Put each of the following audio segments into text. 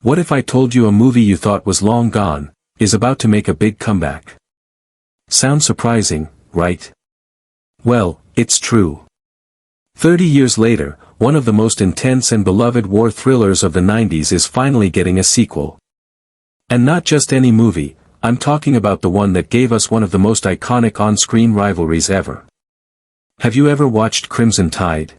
What if I told you a movie you thought was long gone, is about to make a big comeback? Sounds surprising, right? Well, it's true. 30 years later, one of the most intense and beloved war thrillers of the 90s is finally getting a sequel. And not just any movie, I'm talking about the one that gave us one of the most iconic on-screen rivalries ever. Have you ever watched Crimson Tide?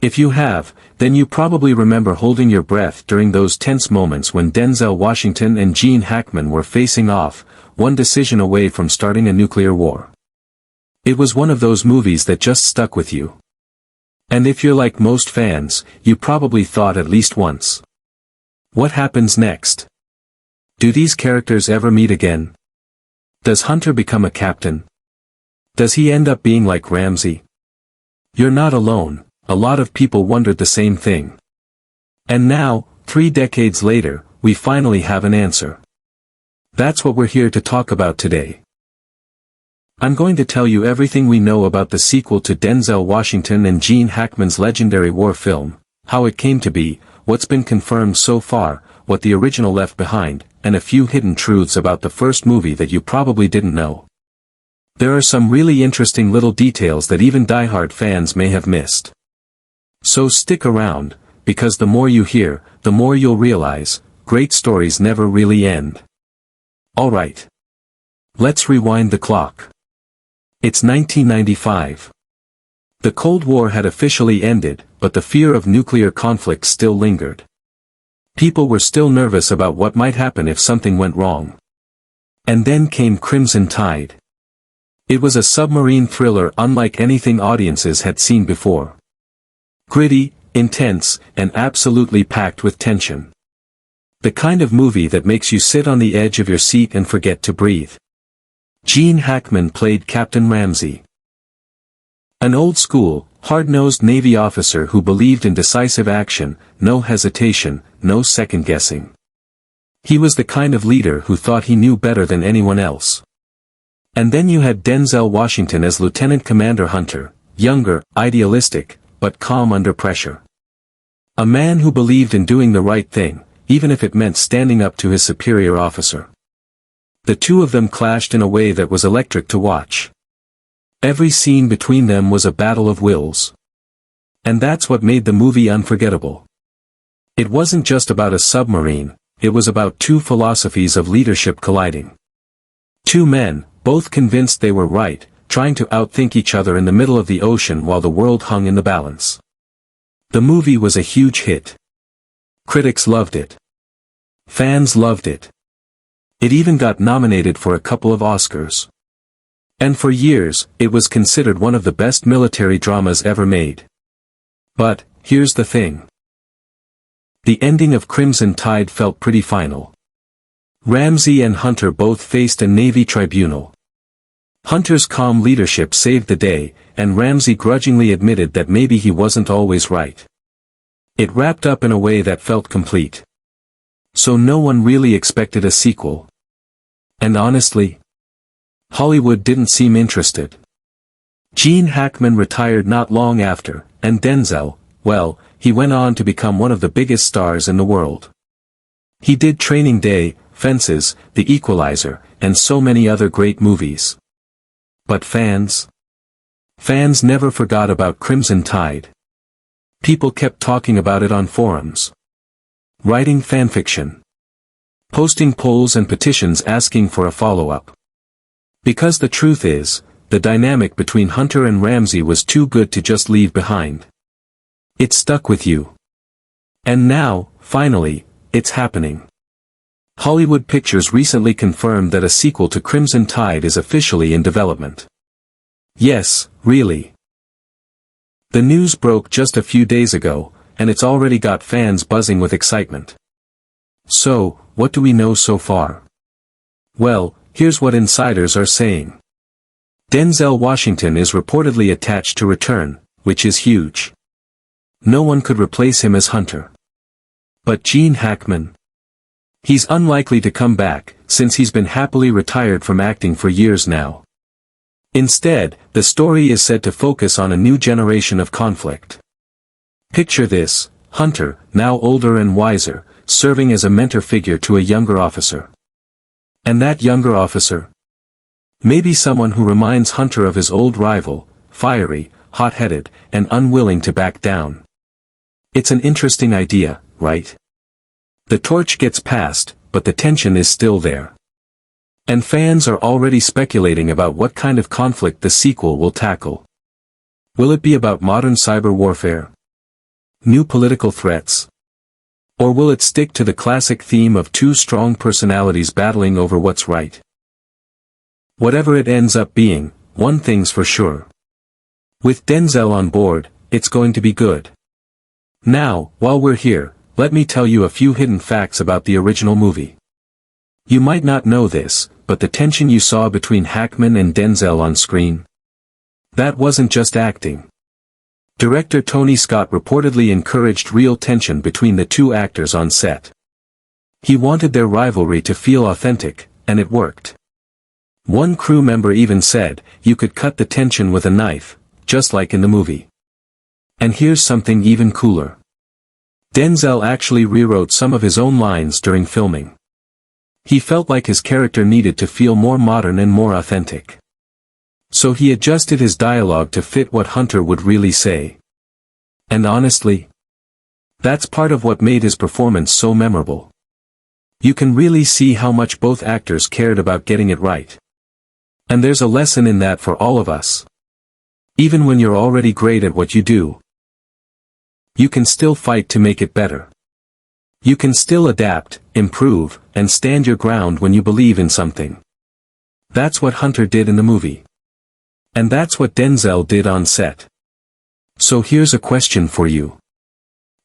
If you have, then you probably remember holding your breath during those tense moments when Denzel Washington and Gene Hackman were facing off, one decision away from starting a nuclear war. It was one of those movies that just stuck with you. And if you're like most fans, you probably thought at least once. What happens next? Do these characters ever meet again? Does Hunter become a captain? Does he end up being like Ramsey? You're not alone, a lot of people wondered the same thing. And now, 3 decades later, we finally have an answer. That's what we're here to talk about today. I'm going to tell you everything we know about the sequel to Denzel Washington and Gene Hackman's legendary war film, how it came to be, what's been confirmed so far, what the original left behind, and a few hidden truths about the first movie that you probably didn't know. There are some really interesting little details that even diehard fans may have missed. So stick around, because the more you hear, the more you'll realize, great stories never really end. Alright. Let's rewind the clock. It's 1995. The Cold War had officially ended, but the fear of nuclear conflict still lingered. People were still nervous about what might happen if something went wrong. And then came Crimson Tide. It was a submarine thriller unlike anything audiences had seen before. Gritty, intense, and absolutely packed with tension. The kind of movie that makes you sit on the edge of your seat and forget to breathe. Gene Hackman played Captain Ramsey. An old-school, hard-nosed Navy officer who believed in decisive action, no hesitation, no second-guessing. He was the kind of leader who thought he knew better than anyone else. And then you had Denzel Washington as Lieutenant Commander Hunter, younger, idealistic, but calm under pressure. A man who believed in doing the right thing, even if it meant standing up to his superior officer. The two of them clashed in a way that was electric to watch. Every scene between them was a battle of wills. And that's what made the movie unforgettable. It wasn't just about a submarine, it was about two philosophies of leadership colliding. Two men, both convinced they were right, trying to outthink each other in the middle of the ocean while the world hung in the balance. The movie was a huge hit. Critics loved it. Fans loved it. It even got nominated for a couple of Oscars. And for years, it was considered one of the best military dramas ever made. But, here's the thing. The ending of Crimson Tide felt pretty final. Ramsey and Hunter both faced a Navy tribunal. Hunter's calm leadership saved the day, and Ramsey grudgingly admitted that maybe he wasn't always right. It wrapped up in a way that felt complete. So no one really expected a sequel. And honestly, Hollywood didn't seem interested. Gene Hackman retired not long after, and Denzel, well, he went on to become one of the biggest stars in the world. He did Training Day, Fences, The Equalizer, and so many other great movies. But fans never forgot about Crimson Tide. People kept talking about it on forums. Writing fanfiction. Posting polls and petitions asking for a follow-up. Because the truth is, the dynamic between Hunter and Ramsey was too good to just leave behind. It stuck with you. And now, finally, it's happening. Hollywood Pictures recently confirmed that a sequel to Crimson Tide is officially in development. Yes, really. The news broke just a few days ago, and it's already got fans buzzing with excitement. So, what do we know so far? Well, here's what insiders are saying. Denzel Washington is reportedly attached to return, which is huge. No one could replace him as Hunter. But Gene Hackman? He's unlikely to come back, since he's been happily retired from acting for years now. Instead, the story is said to focus on a new generation of conflict. Picture this, Hunter, now older and wiser, serving as a mentor figure to a younger officer. And that younger officer? Maybe someone who reminds Hunter of his old rival, fiery, hot-headed, and unwilling to back down. It's an interesting idea, right? The torch gets passed, but the tension is still there. And fans are already speculating about what kind of conflict the sequel will tackle. Will it be about modern cyber warfare? New political threats? Or will it stick to the classic theme of two strong personalities battling over what's right? Whatever it ends up being, one thing's for sure. With Denzel on board, it's going to be good. Now, while we're here, let me tell you a few hidden facts about the original movie. You might not know this, but the tension you saw between Hackman and Denzel on screen, that wasn't just acting. Director Tony Scott reportedly encouraged real tension between the two actors on set. He wanted their rivalry to feel authentic, and it worked. One crew member even said, "You could cut the tension with a knife, just like in the movie." And here's something even cooler. Denzel actually rewrote some of his own lines during filming. He felt like his character needed to feel more modern and more authentic. So he adjusted his dialogue to fit what Hunter would really say. And honestly, that's part of what made his performance so memorable. You can really see how much both actors cared about getting it right. And there's a lesson in that for all of us. Even when you're already great at what you do, you can still fight to make it better. You can still adapt, improve, and stand your ground when you believe in something. That's what Hunter did in the movie. And that's what Denzel did on set. So here's a question for you.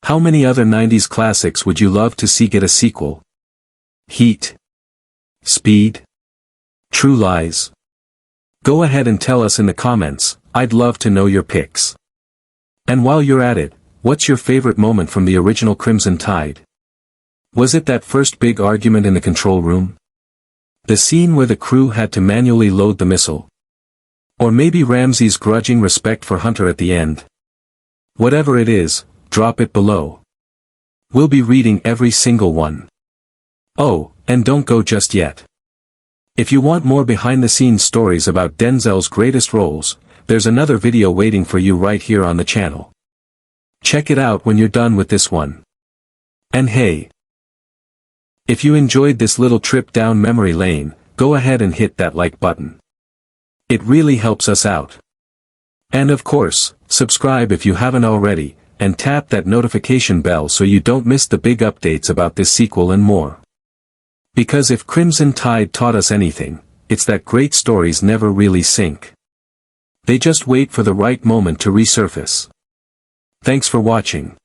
How many other 90s classics would you love to see get a sequel? Heat? Speed? True Lies? Go ahead and tell us in the comments, I'd love to know your picks. And while you're at it, what's your favorite moment from the original Crimson Tide? Was it that first big argument in the control room? The scene where the crew had to manually load the missile? Or maybe Ramsey's grudging respect for Hunter at the end? Whatever it is, drop it below. We'll be reading every single one. Oh, and don't go just yet. If you want more behind-the-scenes stories about Denzel's greatest roles, there's another video waiting for you right here on the channel. Check it out when you're done with this one. And hey, if you enjoyed this little trip down memory lane, go ahead and hit that like button. It really helps us out. And of course, subscribe if you haven't already, and tap that notification bell so you don't miss the big updates about this sequel and more. Because if Crimson Tide taught us anything, it's that great stories never really sink. They just wait for the right moment to resurface. Thanks for watching.